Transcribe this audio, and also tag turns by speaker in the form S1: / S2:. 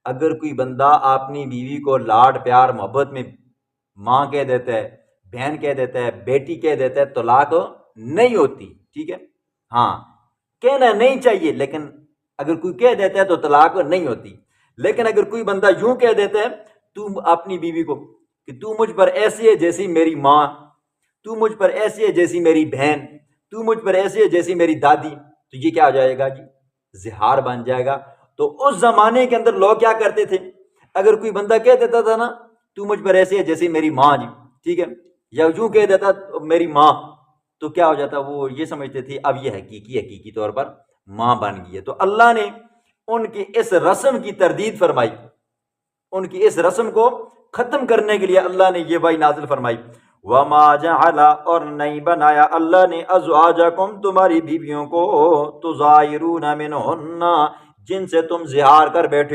S1: اگر کوئی بندہ اپنی بیوی کو لاڈ پیار محبت میں ماں کہہ دیتا ہے، بہن کہہ دیتا ہے، بیٹی کہہ دیتا ہے، طلاق نہیں ہوتی، ٹھیک ہے؟ ہاں، کہنا نہیں چاہیے، لیکن اگر کوئی کہہ دیتا ہے تو طلاق نہیں ہوتی۔ لیکن اگر کوئی بندہ یوں کہہ دیتا ہے تو اپنی بیوی کو کہ تو مجھ پر ایسی ہے جیسی میری ماں، تو مجھ پر ایسی ہے جیسی میری بہن، تو مجھ پر ایسی ہے جیسی میری دادی، تو یہ کیا ہو جائے گا جی؟ زہار بن جائے گا۔ تو اس زمانے کے اندر لوگ کیا کرتے تھے، اگر کوئی بندہ کہہ دیتا تھا نا تو مجھ پر ایسی ہے جیسی میری ماں جی، ٹھیک ہے، یا یوں کہہ دیتا میری ماں، تو کیا ہو جاتا، وہ یہ سمجھتے تھے اب یہ حقیقی طور پر ماں بن گئی ہے۔ تو اللہ نے ان کی اس رسم کی تردید فرمائی، ان کی اس رسم کو ختم کرنے کے لیے اللہ نے یہ وحی نازل فرمائی، وما جعل، اور نہیں بنایا اللہ نے، ازواجکم، تمہاری بیویوں کو، تظاہرون منہن، جن سے تم زہار کر بیٹھے ہو،